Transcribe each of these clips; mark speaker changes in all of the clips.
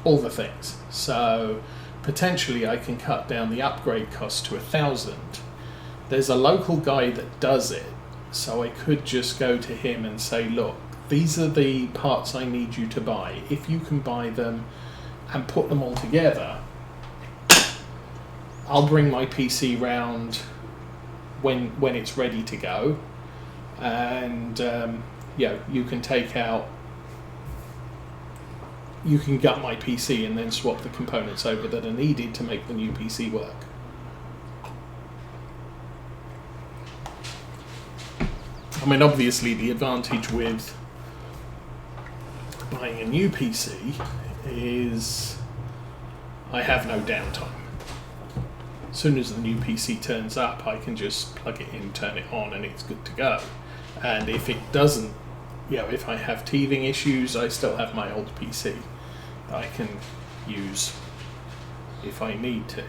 Speaker 1: all the things. So potentially I can cut down the upgrade cost to 1,000. There's a local guy that does it, so I could just go to him and say, look, these are the parts I need you to buy. If you can buy them and put them all together, I'll bring my PC round when it's ready to go, and you can take out, you can gut my PC and then swap the components over that are needed to make the new PC work. I mean, obviously the advantage with buying a new PC is I have no downtime. As soon as the new PC turns up, I can just plug it in, turn it on, and it's good to go. And if it doesn't, if I have teething issues, I still have my old PC that I can use if I need to.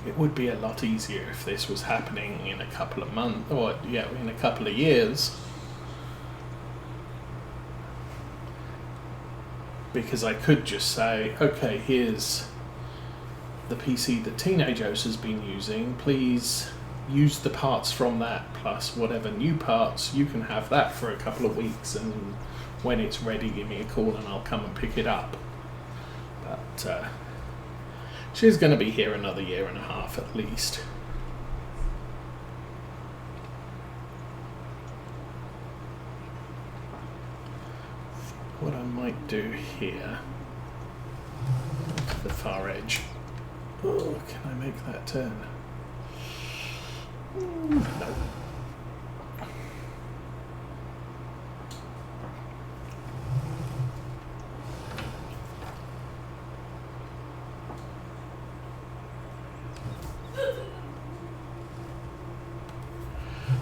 Speaker 1: It would be a lot easier if this was happening in a couple of months, or in a couple of years. Because I could just say, okay, here's the PC that Teenage Os has been using, please use the parts from that plus whatever new parts. You can have that for a couple of weeks, and when it's ready give me a call and I'll come and pick it up. But she's going to be here another year and a half at least. What I might do here, to the far edge. Oh, can I make that turn? No.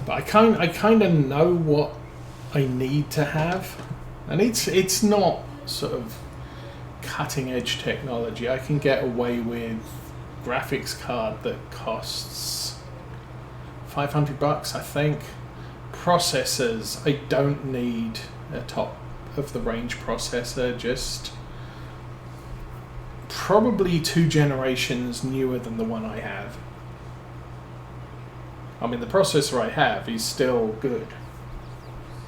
Speaker 1: But I kind of know what I need to have, and it's not sort of cutting edge technology. I can get away with graphics card that costs $500, I think. Processors, I don't need a top of the range processor, just probably 2 generations newer than the one I have. I mean, the processor I have is still good,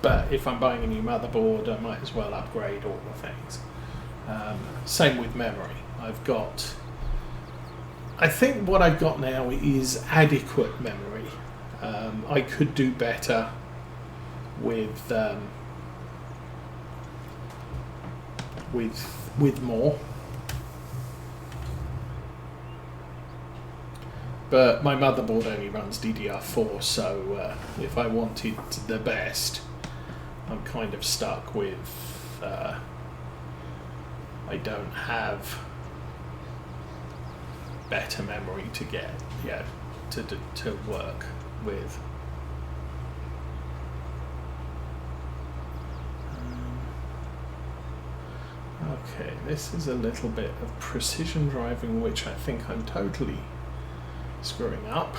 Speaker 1: but if I'm buying a new motherboard, I might as well upgrade all the things. Same with memory. I think what I've got now is adequate memory. I could do better with more, but my motherboard only runs DDR4, so if I wanted the best, I'm kind of stuck with I don't have better memory to get to work with. Okay, this is a little bit of precision driving, which I think I'm totally screwing up.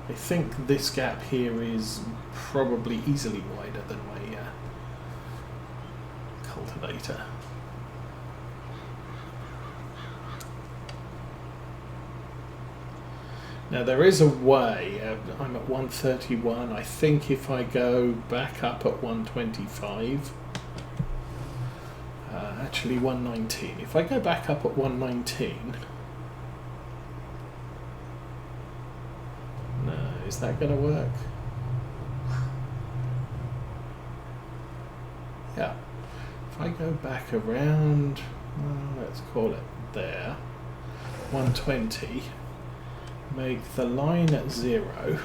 Speaker 1: I think this gap here is probably easily wider than my cultivator. Now there is a way, I'm at 131, I think if I go back up at 125, actually 119, if I go back up at 119, no, is that going to work? Yeah, if I go back around, let's call it there, 120, make the line at 0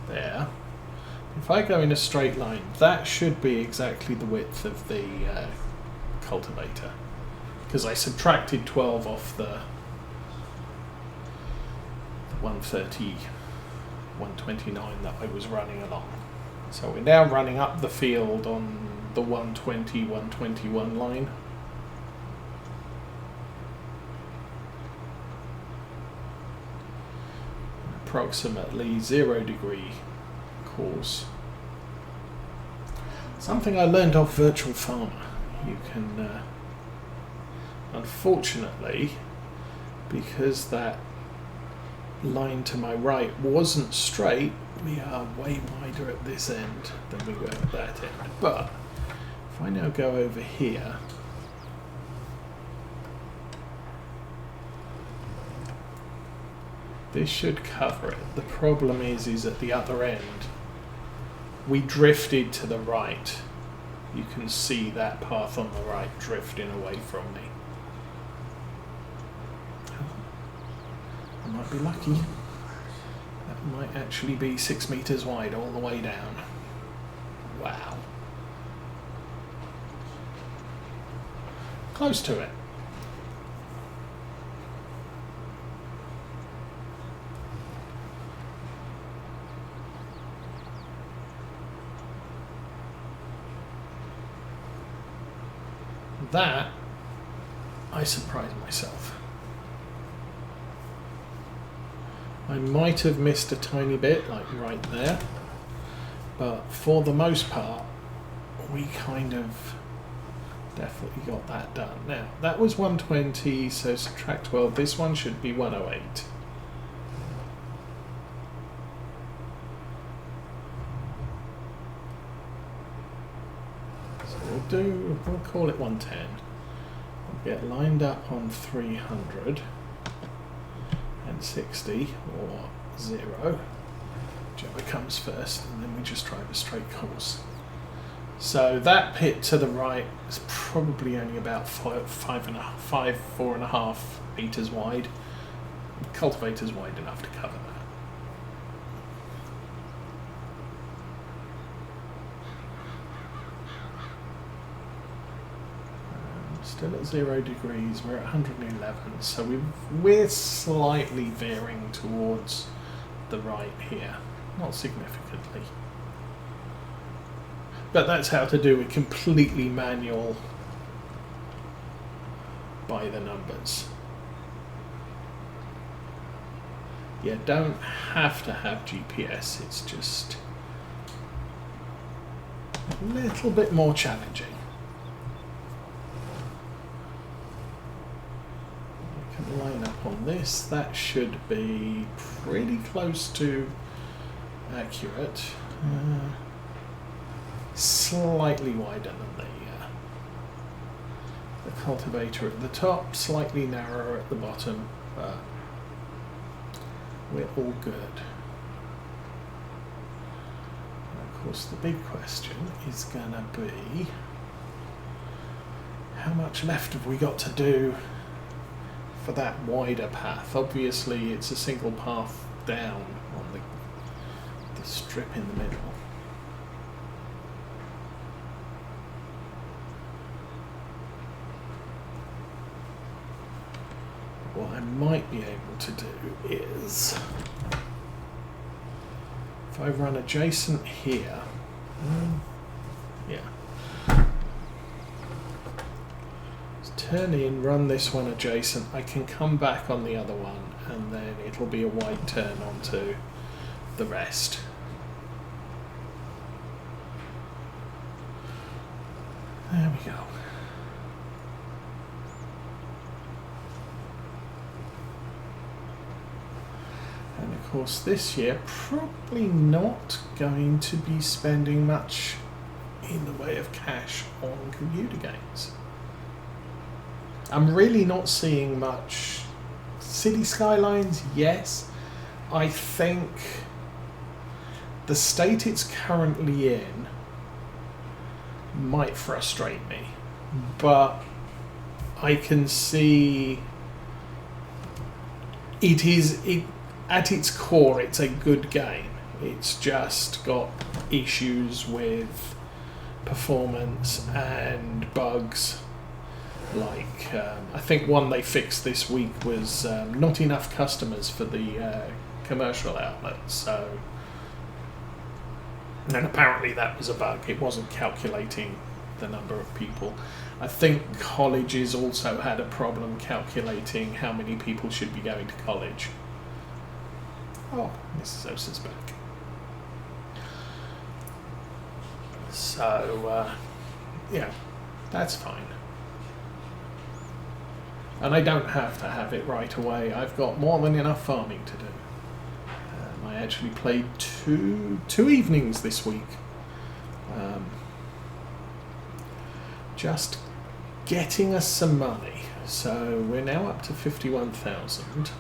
Speaker 1: there. If I go in a straight line, that should be exactly the width of the cultivator, because I subtracted 12 off the 130, 129 that I was running along. So we're now running up the field on the 120, 121 line. Approximately 0 degree course. Something I learned off Virtual Farmer. You can, unfortunately, because that line to my right wasn't straight, we are way wider at this end than we were at that end. But if I now go over here, this should cover it. The problem is at the other end, we drifted to the right. You can see that path on the right drifting away from me. I might be lucky. That might actually be 6 meters wide all the way down. Wow. Close to it. That, I surprised myself. I might have missed a tiny bit, like right there, but for the most part, we kind of definitely got that done. Now, that was 120, so subtract 12. This one should be 108. We'll call it 110. We'll get lined up on 300 and 60 or 0, whichever comes first, and then we just drive a straight course. So that pit to the right is probably only about 4.5 meters wide. The cultivator's wide enough to cover that. Still at 0 degrees, we're at 111, so we're slightly veering towards the right here, not significantly. But that's how to do it completely manual by the numbers. You don't have to have GPS, it's just a little bit more challenging. Line up on this, that should be pretty close to accurate, slightly wider than the cultivator at the top, slightly narrower at the bottom, but we're all good. And of course the big question is gonna be, how much left have we got to do for that wider path? Obviously it's a single path down on the strip in the middle. What I might be able to do is, if I run adjacent here, yeah, turn in, run this one adjacent, I can come back on the other one and then it'll be a wide turn onto the rest. There we go. And of course this year probably not going to be spending much in the way of cash on computer games. I'm really not seeing much. City Skylines, yes. I think the state it's currently in might frustrate me, but I can see at its core it's a good game. It's just got issues with performance and bugs. Like, I think one they fixed this week was not enough customers for the commercial outlet, so... And apparently that was a bug. It wasn't calculating the number of people. I think colleges also had a problem calculating how many people should be going to college. Oh, Mrs. Osa's back. So, yeah, that's fine. And I don't have to have it right away. I've got more than enough farming to do. I actually played two evenings this week. Just getting us some money. So we're now up to 51,000.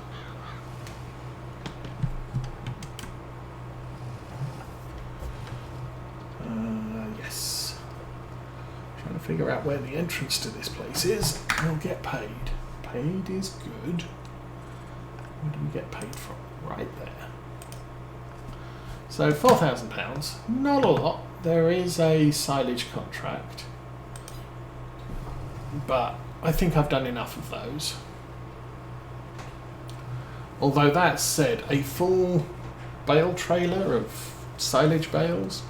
Speaker 1: Yes. Trying to figure out where the entrance to this place is. We'll get paid. Paid is good. Where do we get paid from? Right there. So £4,000. Not a lot. There is a silage contract. But I think I've done enough of those. Although that said, a full bale trailer of silage bales,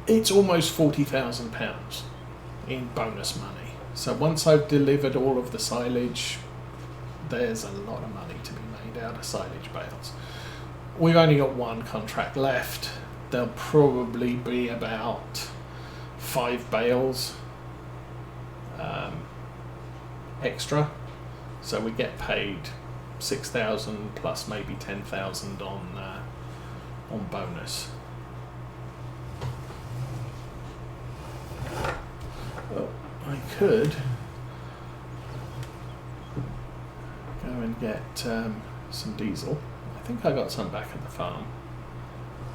Speaker 1: it's almost £40,000 in bonus money. So once I've delivered all of the silage, there's a lot of money to be made out of silage bales. We've only got one contract left. There'll probably be about 5 bales extra, so we get paid 6,000 plus maybe 10,000 on bonus. Well, I could go and get some diesel. I think I got some back at the farm.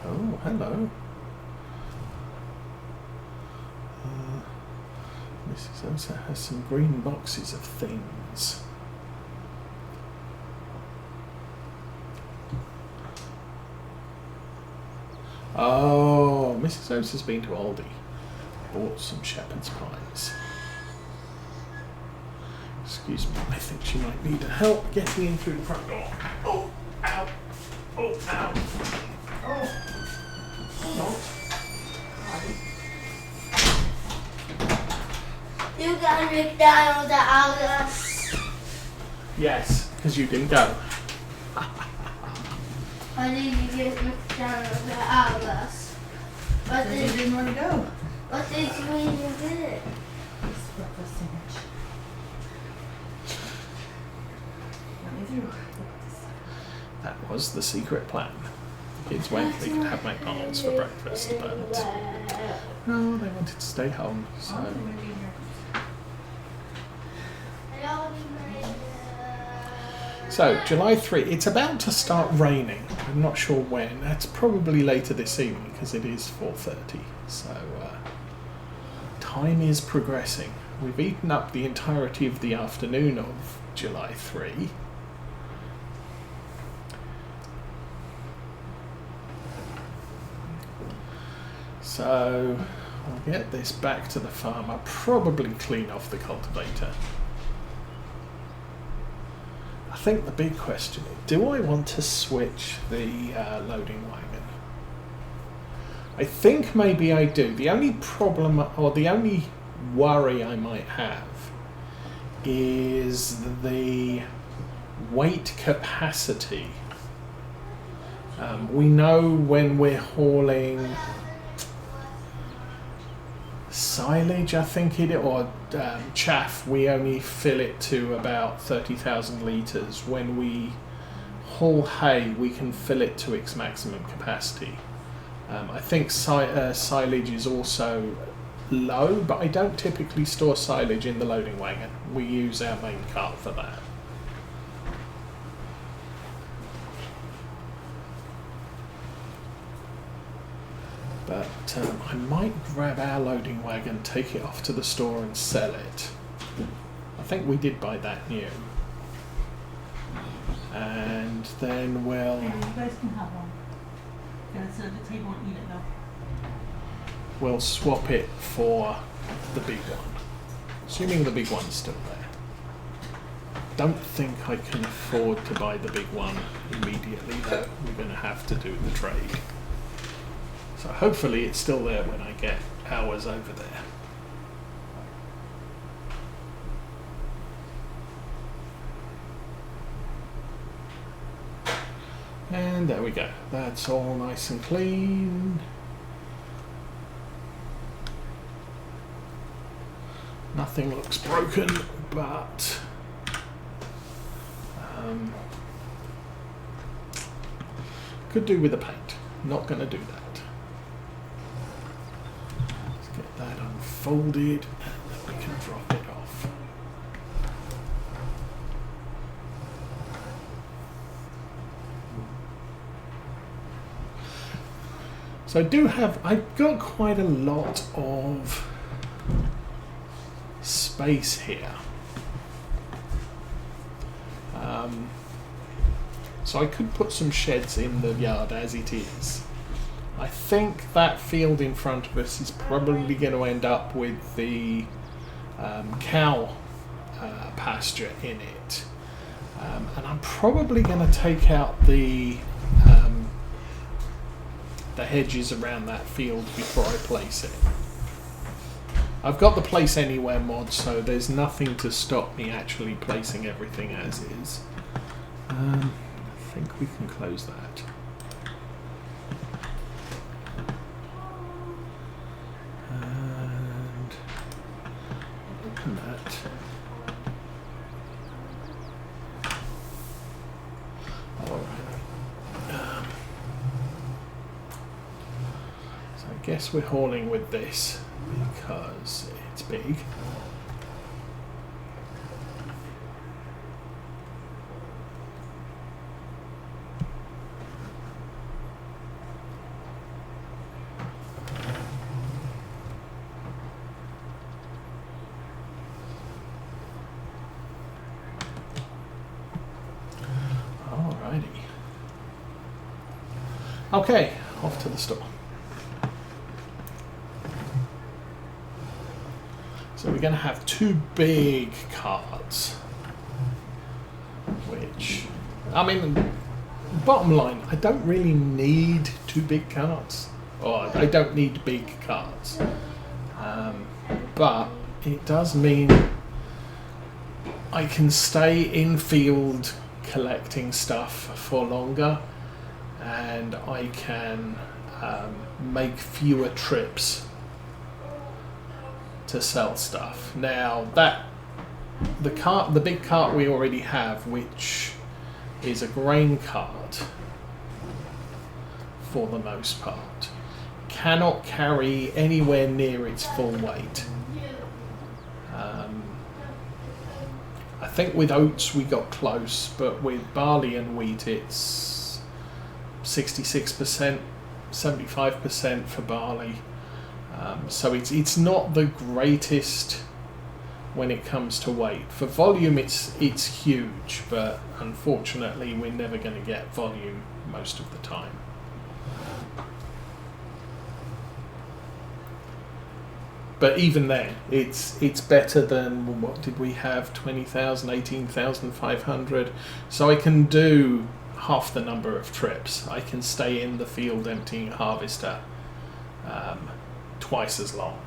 Speaker 1: Oh, hello. Mrs. also has some green boxes of things. Oh, Mrs. Oates has been to Aldi. Bought some shepherd's pies. Excuse me, I think she might need help getting in through the front door. Oh, ow. Oh, ow. Oh, hold on.
Speaker 2: You got McDonald's at August.
Speaker 1: Yes, because you didn't go.
Speaker 2: Why did you get McDonald's at August? What
Speaker 3: You didn't want to go.
Speaker 2: What did you even get?
Speaker 3: It's breakfast sandwich. Let me through.
Speaker 1: That was the secret plan. The kids went, they could have McDonald's for breakfast, but no, they wanted to stay home, so. So, July 3, it's about to start raining. I'm not sure when. That's probably later this evening because it is 4:30. So, time is progressing. We've eaten up the entirety of the afternoon of July 3. So, I'll get this back to the farm. I'll probably clean off the cultivator. I think the big question is, do I want to switch the loading wagon? I think maybe I do. The only problem, or the only worry I might have, is the weight capacity. We know when we're hauling silage, I think it, or chaff, we only fill it to about 30,000 litres. When we haul hay, we can fill it to its maximum capacity. I think silage is also low, but I don't typically store silage in the loading wagon. We use our main cart for that. But I might grab our loading wagon, take it off to the store and sell it. I think we did buy that new. And then we'll...
Speaker 3: You guys can have one. Go sit at the table and eat it though.
Speaker 1: We'll swap it for the big one. Assuming the big one's still there. Don't think I can afford to buy the big one immediately though. We're going to have to do the trade. So hopefully it's still there when I get ours over there. And there we go. That's all nice and clean. Nothing looks broken, but could do with the paint. Not going to do that. Let's get that unfolded and then we can drop it off. So I've got quite a lot of space here. So I could put some sheds in the yard as it is. I think that field in front of us is probably going to end up with the cow pasture in it. And I'm probably going to take out the hedges around that field before I place it. I've got the place anywhere mod, so there's nothing to stop me actually placing everything as is. I think we can close that. And open that. Alright. So I guess we're hauling with this because it's big. Alrighty. Okay, off to the store. So we're going to have two big carts, which, I mean, bottom line, I don't really need two big carts, or I don't need big carts, but it does mean I can stay in field collecting stuff for longer, and I can make fewer trips to sell stuff. Now the big cart we already have, which is a grain cart for the most part, cannot carry anywhere near its full weight. I think with oats we got close, but with barley and wheat it's 66%, 75% for barley. So it's not the greatest when it comes to weight. For volume it's huge, but unfortunately we're never going to get volume most of the time. But even then, it's better than, what did we have, 20,000, 18,500. So I can do half the number of trips. I can stay in the field emptying a harvester twice as long.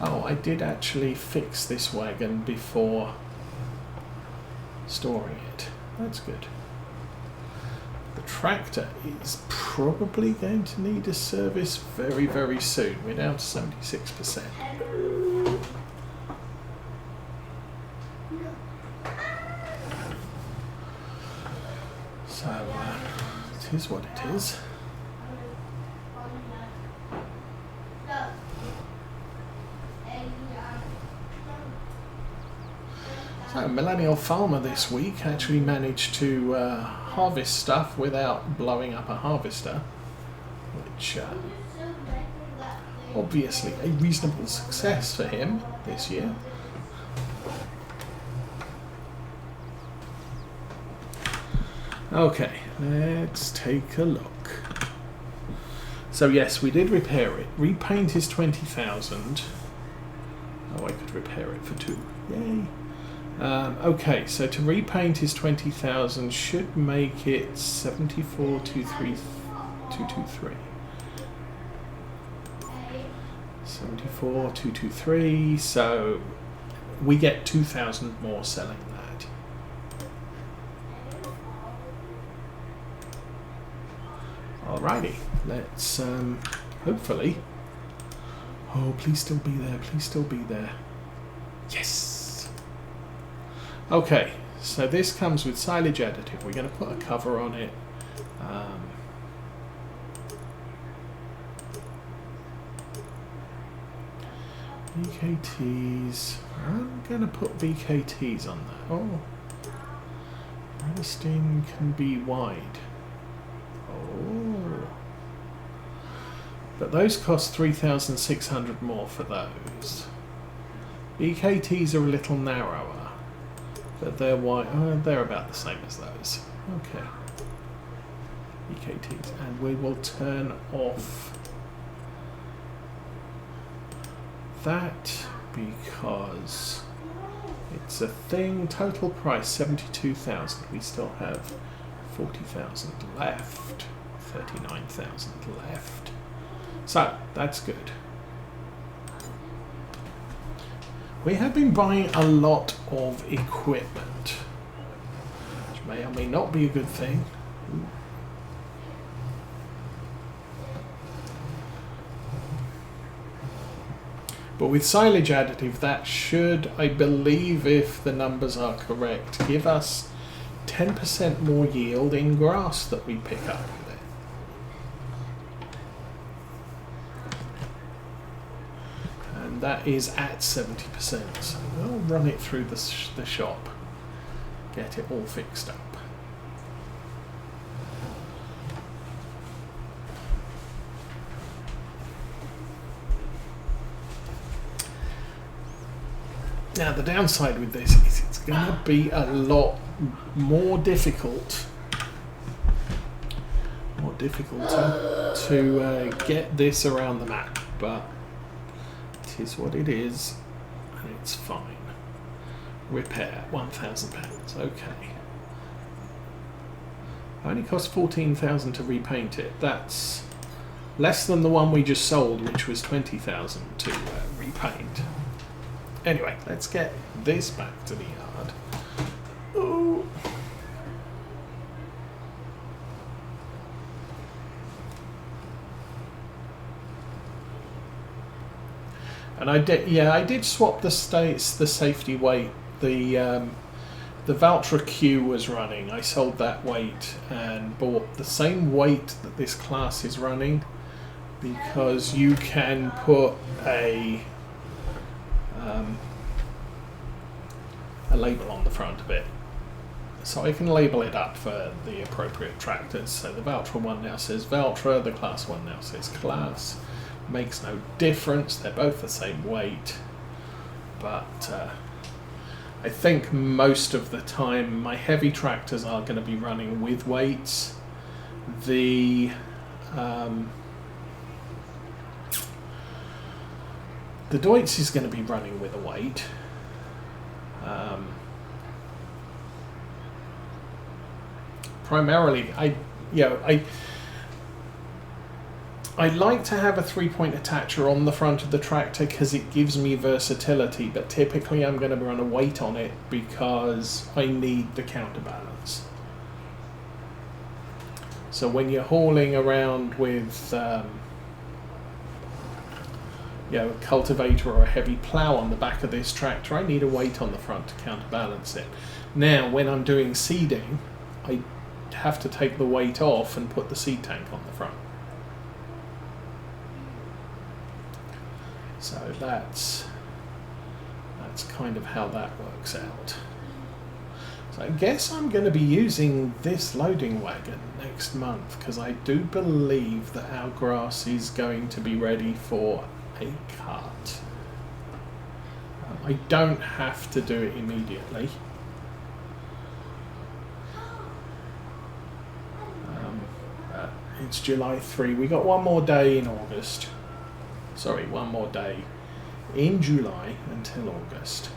Speaker 1: Oh, I did actually fix this wagon before storing it. That's good. The tractor is probably going to need a service very, very soon. We're down to 76%. So, it is what it is. So, Millennial Farmer this week actually managed to harvest stuff without blowing up a harvester, which obviously a reasonable success for him this year. Okay, let's take a look. So yes, we did repair it. Repaint is 20,000. Oh, I could repair it for 2. Yay. Okay, so to repaint is 20,000, should make it 74,223. 74,223, so we get 2,000 more selling that. Alrighty, let's hopefully. Oh, please still be there. Please still be there. Yes. Okay, so this comes with silage additive. We're going to put a cover on it. VKTs. I'm going to put VKTs on that. Oh, resting can be wide. Oh, but those cost 3,600 more for those. VKTs are a little narrower, but they're wide. They're about the same as those. Okay. VKTs, and we will turn off that because it's a thing. Total price 72,000. We still have 40,000 left. 39,000 left. So that's good. We have been buying a lot of equipment, which may or may not be a good thing. Ooh. But with silage additive, that should, I believe, if the numbers are correct, give us 10% more yield in grass that we pick up with it. And that is at 70%. So we'll run it through the shop, get it all fixed up. Now the downside with this is it's going to be a lot more difficult to get this around the map, but it is what it is, and it's fine. Repair, £1,000. Okay. Only cost 14,000 to repaint it. That's less than the one we just sold, which was 20,000 to repaint. Anyway, let's get this back to the yard. Ooh. And I did swap the safety weight. The Valtra Q was running. I sold that weight and bought the same weight that this class is running, because you can put a label on the front of it, so I can label it up for the appropriate tractors. So the Valtra one now says Valtra, the Class 1 now says Class. Makes no difference, they're both the same weight, but I think most of the time my heavy tractors are going to be running with weights. The Deutz is going to be running with a weight. Primarily, I like to have a 3-point attacher on the front of the tractor because it gives me versatility, but typically I'm going to run a weight on it because I need the counterbalance. So when you're hauling around with a cultivator or a heavy plough on the back of this tractor, I need a weight on the front to counterbalance it. Now, when I'm doing seeding, I have to take the weight off and put the seed tank on the front. So that's kind of how that works out. So I guess I'm going to be using this loading wagon next month, because I do believe that our grass is going to be ready for a cut. I don't have to do it immediately. It's July 3. We got one more day in August. Sorry, one more day in July until August.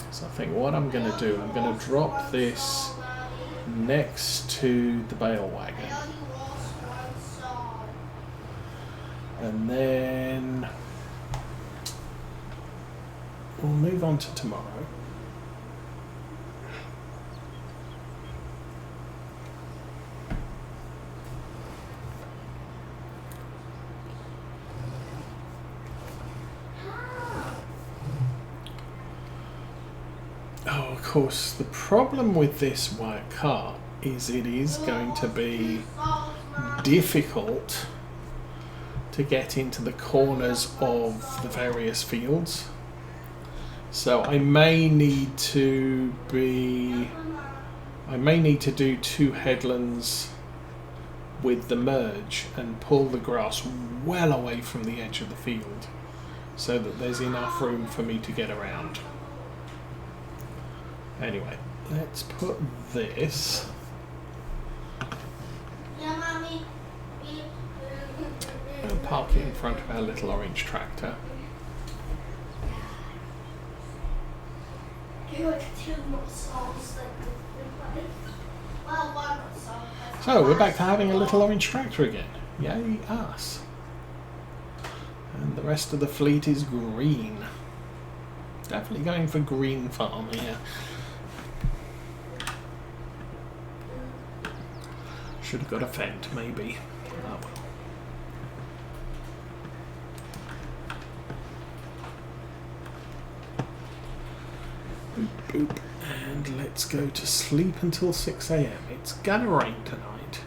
Speaker 1: So I think what I'm going to do, I'm going to drop this next to the bale wagon. And then we'll move on to tomorrow. of course, the problem with this white cart is it is going to be difficult to get into the corners of the various fields. So I may need to do 2 headlands with the merge and pull the grass well away from the edge of the field so that there's enough room for me to get around. Anyway, let's put this and park it in front of our little orange tractor. So we're back to having a little orange tractor again. Yay us. And the rest of the fleet is green. Definitely going for green farm here. Should have got a Fendt, maybe. Oh well. Boop, boop. And let's go to sleep until 6 AM. It's gonna rain tonight.